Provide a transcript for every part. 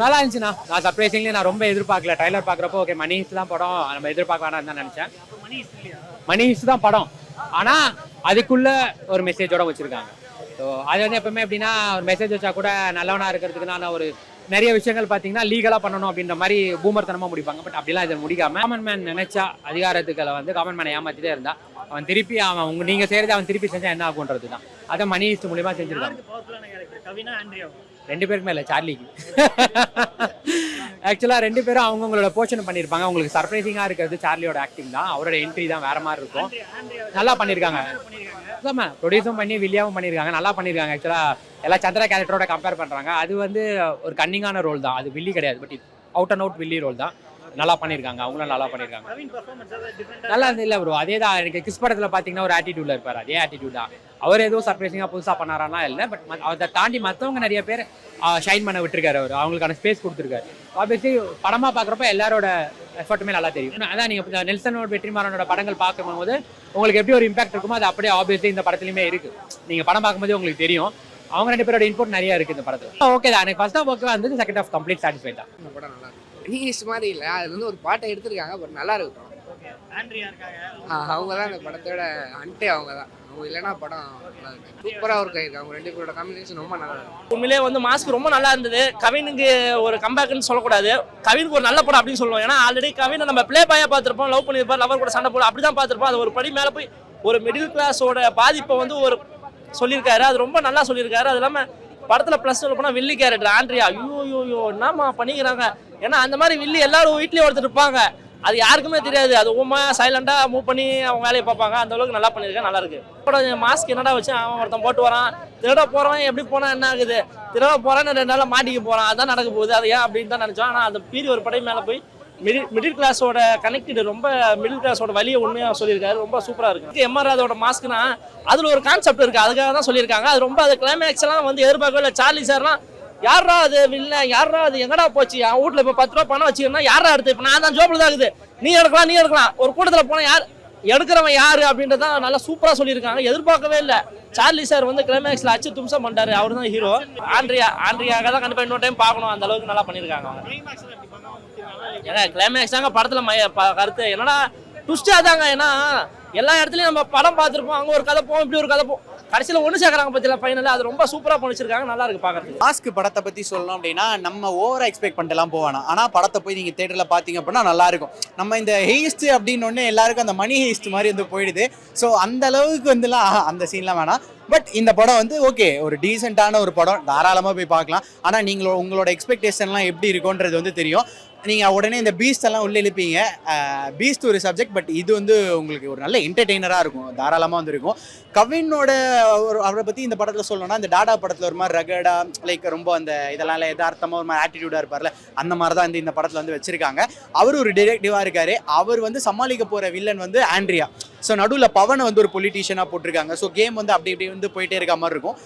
நல்லா இருந்துச்சுண்ணா. நான் சர்ப்ரைசிங்லி நான் ரொம்ப எதிர்பார்க்கல. ட்ரைலர் பார்க்குறப்போ ஓகே மணி ஹீஸ்ட் தான் படம், நம்ம எதிர்பார்க்க வேணாம்னு தான் நினச்சேன். மணி ஹீஸ்ட் தான் படம், ஆனால் அதுக்குள்ள ஒரு மெசேஜோட வச்சிருக்காங்க. ஸோ அது வந்து எப்பவுமே எப்படின்னா ஒரு மெசேஜ் வச்சா கூட நல்லவனா இருக்கிறதுக்கு நான் ஒரு நிறைய விஷயங்கள் பார்த்தீங்கன்னா லீகலாக பண்ணணும் அப்படின்ற மாதிரி பூமர்த்தனமாக முடிப்பாங்க. பட் அப்படிலாம் இதை முடிக்காம காமன் மேன் நினைச்சா அதிகாரத்துக்களை வந்து காமன் மேனை ஏமாத்திட்டே இருந்தா அவன் திருப்பி அவன் நீங்கள் செய்கிறது அவன் திருப்பி செஞ்சால் என்ன ஆகுன்றது தான். அதை மணி ஹீஸ்ட் மூலியமாக செஞ்சிருக்காங்க. ரெண்டு பேருக்குமே இல்லை, சார்லிக்கு. ஆக்சுவலாக ரெண்டு பேரும் அவங்களோட போர்ஷன் பண்ணியிருப்பாங்க. அவங்களுக்கு சர்ப்ரைசிங்காக இருக்கிறது சார்லியோட ஆக்டிங் தான். அவரோட என்ட்ரி தான் வேற மாதிரி இருக்கும். நல்லா பண்ணியிருக்காங்க. ப்ரொடியூஸும் பண்ணி வில்லியாவும் பண்ணியிருக்காங்க. நல்லா பண்ணியிருக்காங்க. ஆக்சுவலாக எல்லா சந்திரா கேரக்டரோட கம்பேர் பண்ணுறாங்க. அது வந்து ஒரு கன்னிங்கான ரோல் தான், அது வில்லி கிடையாது. பட் அவுட் அண்ட் அவுட் வில்லி ரோல் தான். நல்லா பண்ணியிருக்காங்க, அவங்களும் நல்லா பண்ணியிருக்காங்க. நல்லா இருந்து இல்லை ப்ரோ, அதே தான். எனக்கு கிஸ் படத்தில் பார்த்தீங்கன்னா ஒரு ஆட்டிடியூட்ல இருப்பார், அதே ஆட்டிடியூட் தான். அவர் எதுவும் சர்ப்ரைசிங்காக புதுசாக பண்ணாரானா இல்லை. பட் அதை தாண்டி மற்றவங்க நிறைய பேர் ஷைன் பண்ண விட்டுருக்காரு. அவர் அவங்களுக்கான ஸ்பேஸ் கொடுத்துருக்காரு. ஆப்வியஸ்லி படமாக பார்க்குறப்ப எல்லாரோட எஃபர்ட்டுமே நல்லா தெரியும். அதான் நீங்கள் நெல்சனோட வெற்றிமாறனோட படங்கள் பார்க்கும்போது உங்களுக்கு எப்படி ஒரு இம்பாக்ட் இருக்குமோ அது அப்படியே ஆப்வியஸ்லி இந்த படத்துலையுமே இருக்குது. நீங்கள் படம் பார்க்கும்போது உங்களுக்கு தெரியும். அவங்க ரெண்டு பேரோட இன்புட் நிறைய இருக்குது இந்த படத்தில். ஓகே தான், எனக்கு ஃபர்ஸ்ட் ஆஃப் ஓகேவா இருந்தது. செகண்ட் ஆஃப் கம்ப்ளீட் சாட்டிஸ்ஃபைட் தான். இந்த படம் நல்லா இருக்கு. நீஸ் மாதிரி இல்லை, அதுல இருந்து ஒரு பாட்டை எடுத்திருக்காங்க. பட் நல்லா இருக்கும். அவங்க தான் இந்த படத்தோட அன்டே. அவங்க தான். அவங்க இல்லைன்னா படம் சூப்பராக ஒர்க் ஆயிருக்கு. அவங்க ரெண்டு பேரோட காம்பினேஷன் ரொம்ப நல்லா இருக்கு. உண்மையிலே வந்து மாஸ்க் ரொம்ப நல்லா இருந்தது. கவினுக்கு ஒரு கம்பேக்னு சொல்லக்கூடாது, கவினுக்கு ஒரு நல்ல படம் அப்படின்னு சொல்லுவோம். ஏன்னா ஆல்ரெடி கவினை நம்ம பிளே பாயா பார்த்துருப்போம், லவ் பண்ணியிருப்பார், லவர் கூட சண்டை போட அப்படி தான் பார்த்துருப்போம். அது ஒரு படி மேலே போய் ஒரு மிடில் கிளாஸோட பாதிப்பை வந்து ஒரு சொல்லியிருக்காரு. அது ரொம்ப நல்லா சொல்லியிருக்காரு. அது இல்லாமல் படத்தில் ப்ளஸ் சொல்ல போனால் வில்லி கேரக்டர் ஆண்ட்ரியா, ஐயோ என்னம்மா பண்ணிக்கிறாங்க. ஏன்னா அந்த மாதிரி வில்லி எல்லாரும் வீட்லேயும் ஒருத்தர் இருப்பாங்க, அது யாருக்குமே தெரியாது. அது ஊமா சைலண்டாக மூவ் பண்ணி அவங்க வேலையை பார்ப்பாங்க. அந்த அளவுக்கு நல்லா பண்ணியிருக்கேன், நல்லா இருக்கு. படம் மாஸ்க் என்னடா வச்சு அவன் ஒருத்தன் போட்டு வரான், திருட போகிறவன் எப்படி போனால் என்ன ஆகுது, திருட போகிறான்னு 2 நாளில் மாட்டிக்க போகிறான், அதான் நடக்க போகுது. அது ஏன் அப்படின்னு தான் நினச்சோம். ஆனால் அந்த பீரி ஒரு படை மேலே போய் மிடில் கிளாஸோட கனெக்டட், ரொம்ப மிடில் கிளாஸோட வழியை உண்மையாக சொல்லியிருக்காரு. ரொம்ப சூப்பராக இருக்குது. எம்ஆர் ராதாவோட மாஸ்க்னா அதில் ஒரு கான்செப்ட் இருக்குது, அதுக்காக தான் சொல்லியிருக்காங்க. அது ரொம்ப அது கிளைமேக்ஸ் எல்லாம் வந்து எதிர்பார்க்கவே இல்லை. சார்லி சார்லாம் யாரா அது வில்ல, யாரா அது எங்கடா போச்சு, என் வீட்டில் இப்போ 10 ரூபா பணம் வச்சுக்கணும்னா யாரா எடுத்து, இப்போ நான் தான் ஜோப்பில் தான் இருக்குது, நீ எடுக்கலாம் ஒரு கூட்டத்தில் போனால் யார் எடுக்கிறவன் யாரு அப்படின்றதான் நல்லா சூப்பராக சொல்லியிருக்காங்க. எதிர்பார்க்கவே இல்லை. சார்லி சார் வந்து கிளைமேக்ஸில் அச்சு தும்சம் பண்ணிட்டாரு. அவர் தான் ஹீரோ. ஆண்ட்ரியாக தான் கண்டிப்பாக இன்னொரு டைம் பார்க்கணும், அந்த அளவுக்கு நல்லா பண்ணியிருக்காங்க. ஏன்னா கிளைமேக்ஸ் தாங்க படத்தில் கருத்து. என்னன்னா ட்விஸ்டாக தாங்க. ஏன்னா எல்லா இடத்துலையும் நம்ம படம் பார்த்துருப்போம், அங்கே ஒரு கதை போவோம், இப்படி ஒரு கதை போவோம், கடைசியில் ஒன்று சேர்க்குறாங்க பற்றியில் ஃபைனலில். அது ரொம்ப சூப்பராக பண்ணிச்சிருக்காங்க, நல்லா இருக்கு பார்க்கறதுக்கு. மாஸ்க் படத்தை பற்றி சொல்லணும் அப்படின்னா நம்ம ஓவராக எக்ஸ்பெக்ட் பண்ணிட்டுலாம் போவானா. ஆனால் படத்தை போய் நீங்கள் தேட்டரில் பார்த்தீங்க அப்படின்னா நல்லாயிருக்கும். நம்ம இந்த ஹெய்ஸ்ட் அப்படின்னு ஒன்று எல்லாருக்கும் அந்த மணி ஹெய்ஸ்ட் மாதிரி வந்து போயிடுது. ஸோ அந்த அளவுக்கு வந்துலாம் அந்த சீன்லாம் வேணாம். பட் இந்த படம் வந்து ஓகே, ஒரு டீசெண்டான ஒரு படம், தாராளமாக போய் பார்க்கலாம். ஆனால் உங்களோட எக்ஸ்பெக்டேஷன்லாம் எப்படி இருக்குன்றது வந்து தெரியும். நீங்கள் உடனே இந்த பீஸ்ட் எல்லாம் உள்ளே எழுப்பீங்க. பீஸ்ட் ஒரு சப்ஜெக்ட், பட் இது வந்து உங்களுக்கு ஒரு நல்ல என்டர்டெய்னராக இருக்கும், தாராளமாக வந்து இருக்கும். கவினோட அவரை பற்றி இந்த படத்தில் சொல்லணும்னா, இந்த டாடா படத்தில் ஒரு மாதிரி ரகடா, லைக் ரொம்ப அந்த இதெல்லாம் யதார்த்தமாக ஒரு மாதிரி ஆட்டிடியூடாக இருப்பார்ல, அந்த மாதிரி தான் இந்த படத்தில் வந்து வச்சுருக்காங்க. அவர் ஒரு டிடெக்டிவாக இருக்கார். அவர் வந்து சமாளிக்க போகிற வில்லன் வந்து ஆண்ட்ரியா. ஸோ நடுவில் பவனை வந்து ஒரு பொலிட்டீஷியனாக போட்டிருக்காங்க. ஸோ கேம் வந்து அப்படி இப்படி வந்து போயிட்டே இருக்க மாதிரி இருக்கும்.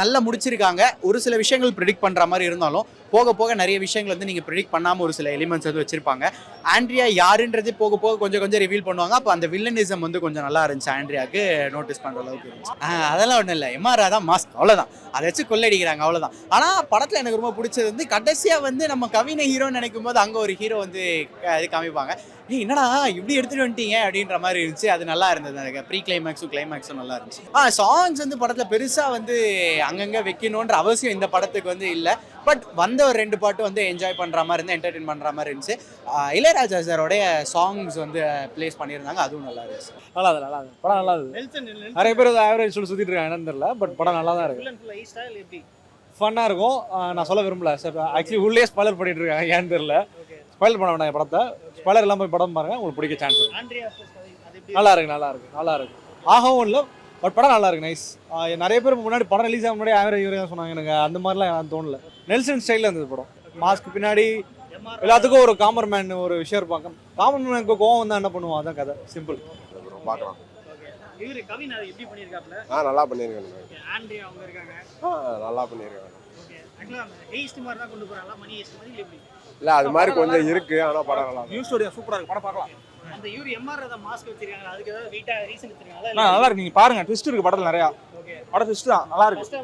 நல்லா முடிச்சிருக்காங்க. ஒரு சில விஷயங்கள் ப்ரிடிக்ட் பண்ணுற மாதிரி இருந்தாலும் போக போக நிறைய விஷயங்கள் வந்து நீங்கள் ப்ரிடிக்ட் பண்ணாமல் ஒரு சில எலிமெண்ட்ஸ் வந்து வச்சுருப்பாங்க. ஆண்ட்ரியா யாருன்றது போக போக கொஞ்சம் ரிவீல் பண்ணுவாங்க. அப்போ அந்த வில்லனிசம் வந்து கொஞ்சம் நல்லா இருந்துச்சு, ஆண்ட்ரியாவுக்கு நோட்டீஸ் பண்ணுற அளவுக்கு இருந்துச்சு. அதெல்லாம் ஒன்றும் இல்லை, எம்ஆர் தான் மாஸ்க், அவ்வளோதான். அதை வச்சு கொள்ளடிக்கிறாங்க, அவ்வளோதான். ஆனால் படத்தில் எனக்கு ரொம்ப பிடிச்சது வந்து கடைசியாக வந்து நம்ம கவினை ஹீரோன்னு நினைக்கும் போது அங்கே ஒரு ஹீரோ வந்து இது காமிப்பாங்க. என்னடா இப்படி எடுத்துகிட்டு வந்துட்டீங்க அப்படின்ற மாதிரி இருந்துச்சு. அது நல்லா இருந்தது. எனக்கு ப்ரீ கிளைமேக்ஸும் நல்லா இருந்துச்சு. சாங்ஸ் வந்து படத்தில் பெருசாக வந்து அங்கங்கே வைக்கணுன்ற அவசியம் இந்த படத்துக்கு வந்து இல்லை. பட் வந்த ஒரு 2 பாட்டு வந்து என்ஜாய் பண்ணுற மாதிரி இருந்து என்டர்டெயின் பண்ணுற மாதிரி இருந்துச்சு. இளையராஜா சாரோடைய சாங்ஸ் வந்து ப்ளேஸ் பண்ணியிருந்தாங்க, அதுவும் நல்லா இருந்துச்சு. நல்லா இருந்தது படம். நல்லா இருந்தது. நிறைய பேர் ஆவரேஜ் சொல்லி சுற்றிட்டு இருக்காங்க, என்னன்னு தெரியல. பட் படம் நல்லா தான் இருக்கு, ஃபன்னாக இருக்கும். நான் சொல்ல விரும்பல சார், ஆக்சுவலி உள்ளே ஸ்பாய்லர் பண்ணிட்டு இருக்காங்க, ஏன்னு தெரியல. ஸ்பாய்லர் பண்ண வேண்டாம் படத்தை. ஸ்பாய்லர் இல்லாமல் போய் படம் பாருங்க, உங்களுக்கு பிடிக்க சான்ஸ் இருக்கு. நல்லா இருக்கு. ஆகவும் இல்லை, பட் படம் நல்லா இருக்கு, நைஸ். நிறைய பேர் முன்னாடி படம் ரிலீஸ் ஆக முன்னாடி ஆவரேஜ் தான் சொன்னாங்க. எனக்கு அந்த மாதிரிலாம் எனக்கு தோணல. நெல்சன் ஸ்டைலில் இருந்தது படம். மாஸ்க் பின்னாடி எல்லாத்துக்கும் ஒரு காமன் மேன் ஒரு விஷயம் இருப்பாங்க. காமன் மேனுக்கு கோவம் வந்தால் என்ன பண்ணுவோம், அதான் கதை, சிம்பிள். பார்க்கலாம். நல்லா பண்ணியிருக்காங்க. நல்லா பண்ணியிருக்காங்க. இல்லை அது மாதிரி கொஞ்சம் இருக்கு, ஆனால் படம் நல்லா நியூ ஸ்டோரி சூப்பராக இருக்கு, படம் பார்க்கலாம். அந்த யூரி எம்ஆர் ராதா மாஸ்க் வச்சிருக்காங்க, அதுக்கு ஏதாவது வெயிட்டா ரீசன் வச்சிருக்காங்க. நல்லா இருக்கு, நீங்க பாருங்க. ட்விஸ்ட் இருக்கு படத்துல நிறையா. படம் ட்விஸ்ட் தான் நல்லா இருக்கு.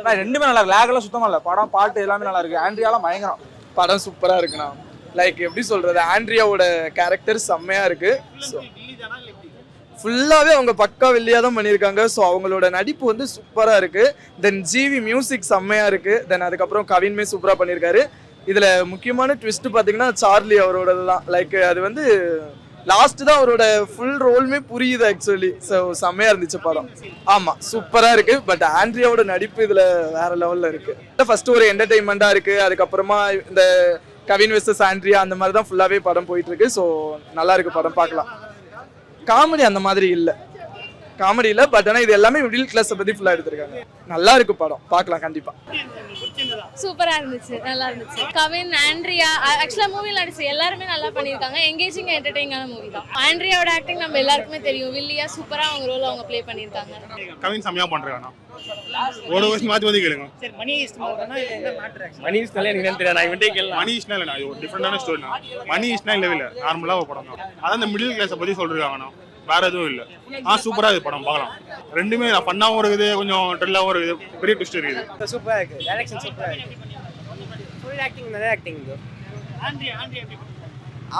நான் ரெண்டுமே நல்லா இருக்கு. லேக் எல்லாம் சுத்தமா இல்ல. படம் பாட்டு எல்லாமே நல்லா இருக்கு. ஆண்ட்ரியாலாம் பயங்கரம். படம் சூப்பரா இருக்குண்ணா. லைக் எப்படி சொல்றது, ஆண்ட்ரியாவோட கேரக்டர் செம்மையா இருக்கு. ஃபுல்லாவே அவங்க பக்கா வெளியா தான் பண்ணியிருக்காங்க. ஸோ அவங்களோட நடிப்பு வந்து சூப்பரா இருக்கு. தென் ஜிவி மியூசிக் செம்மையா இருக்கு. தென் அதுக்கப்புறம் கவின்மே சூப்பரா பண்ணியிருக்காரு. இதுல முக்கியமான ட்விஸ்ட் பாத்தீங்கன்னா சார்லி அவரோடது தான். லைக் அது வந்து லாஸ்ட் தான் அவரோட ஃபுல் ரோலுமே புரியுது ஆக்சுவலி. ஸோ செம்மையா இருந்துச்சு படம். ஆமா சூப்பரா இருக்கு. பட் ஆண்ட்ரியாவோட நடிப்பு இதுல வேற லெவல்ல இருக்கு. ஃபர்ஸ்ட் ஒரு என்டர்டைன்மெண்டா இருக்கு. அதுக்கப்புறமா இந்த கவின் வெர்சஸ் ஆண்ட்ரியா அந்த மாதிரி தான் ஃபுல்லாவே படம் போயிட்டு இருக்கு. ஸோ நல்லா இருக்கு படம், பார்க்கலாம். காமெடி அந்த மாதிரி இல்லை, காமெடி இல்லை. பட் ஆனால் இது எல்லாமே மிடில் கிளாஸை பற்றி ஃபுல்லாக எடுத்திருக்காங்க. நல்லா இருக்கு படம், பார்க்கலாம் கண்டிப்பா. சூப்பரா இருந்துச்சு, நல்லா இருந்துச்சு. கவின், ஆண்ட்ரியா, ஆக்சுவலா மூவில நடிச்ச எல்லாருமே நல்லா பண்ணிருக்காங்க. எங்கேஜிங் என்டர்டெய்னிங்கான மூவி தான். ஆண்ட்ரியாவோட ஆக்டிங் நம்ம எல்லாருக்குமே தெரியும். வில்லியா சூப்பரா அவங்க ரோல் அவங்க ப்ளே பண்ணிருக்காங்க. கவின் செம்மையா பண்றாங்க. ஒரு வருஷம் மாத்தி கேளுங்க. சரி, மணி ஈஸ்ட் மாதிரினா என்ன மேட்டர்? மணி ஈஸ்ட்னால எனக்கு என்ன தெரியாது, நான் இவன்ட்டே கேளலாம். மணி ஈஸ்ட்னா இல்ல, இது ஒரு டிஃபரெண்டான ஸ்டோரினா. மணி ஈஸ்ட்னா இல்லவே இல்ல, நார்மலா ஒரு படம் தான். அதான் இந்த மிடில் கிளாஸை பத்தி சொல்றாங்கண்ணா, வேற எதுவும் இல்ல. சூப்பரா இது படம், பார்க்கலாம். ரெண்டுமே ஃபன்னாவும் இருக்குது, கொஞ்சம் ட்ரில்லாவும் இருக்குது, பெரிய ட்விஸ்ட் இருக்குது. சூப்பரா இருக்கு. டைரக்ஷன் சூப்பரா இருக்கு. ஃபுல் ஆக்டிங், நல்ல ஆக்டிங் ப்ரோ. ஆண்ட்ரியா எப்படி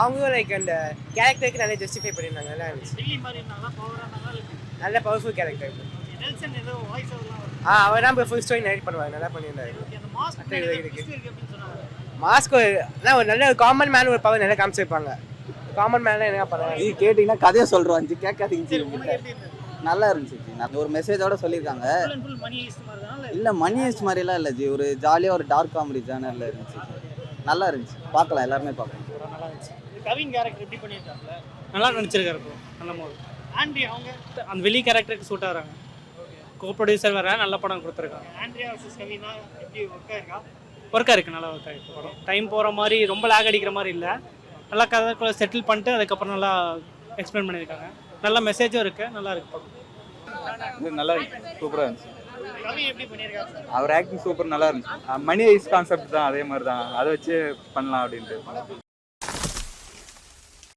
அவங்க லைக் அந்த கேரக்டருக்கு நிறைய ஜஸ்டிஃபை பண்ணிருந்தாங்க. நல்லா இருந்துச்சு. டில்லி மாதிரி நல்லா பவரா, நல்ல பவர்ஃபுல் கேரக்டர். நெல்சன் ஏதோ வாய்ஸ் ஓவர்லாம் அவர் தான் ஃபுல் ஸ்டோரி நரேட் பண்ணுவாங்க. நல்லா பண்ணியிருந்தாரு. மாஸ்க் ஒரு நல்ல காமன் மேன் ஒரு பவர் நல்லா காமிச்சிருப்பாங்க. காமன் மேன்லாம் என்ன பண்ணுவாங்க? நீ கேட்டிங்கன்னா கதையை சொல்கிறோம், கேட்காதீங்க. நல்லா இருந்துச்சு. நான் ஒரு மெசேஜோட சொல்லியிருக்காங்க. இல்லை மணி ஹெய்ஸ்ட் மாதிரிலாம் இல்லை ஜி, ஒரு ஜாலியாக ஒரு டார்க் காமெடி ஜானரில் இருந்துச்சு. நல்லா இருந்துச்சு, பார்க்கலாம், எல்லாருமே பார்க்கலாம். நல்லா இருந்துச்சு. கவின் கேரக்டர் எப்படி பண்ணியிருக்காங்க? நல்லா நடிச்சிருக்காரு ப்ரோ, நல்ல மூவி. ஆண்ட்ரியா அவங்க அந்த வெளி கேரக்டருக்கு சூட் ஆகிறாங்க. கோ ப்ரொடியூசர் வேற, நல்ல படம் கொடுத்துருக்காங்க. ஆண்ட்ரியா வர்சஸ் கவினா எப்படி ஒர்க்காக இருக்கா? ஒர்க்காக இருக்குது, நல்லா ஒர்க்காக இருக்குது படம். டைம் போகிற மாதிரி, ரொம்ப லேக் அடிக்கிற மாதிரி இல்லை. நல்லா கதை செட்டில் பண்ணிட்டு அதுக்கப்புறம் நல்லா எக்ஸ்பிளைன் பண்ணியிருக்காங்க. நல்ல மெசேஜும் இருக்குது, நல்லா இருக்குது படம். இது நல்லா இருக்கு, சூப்பராக இருந்துச்சு. கவின் எப்படி பண்ணியிருக்காங்க? அவர் ஆக்டிங் சூப்பர், நல்லா இருந்துச்சு. மணி ஐஸ் கான்செப்ட் தான், அதே மாதிரி தான், அதை வச்சு பண்ணலாம் அப்படின்ட்டு.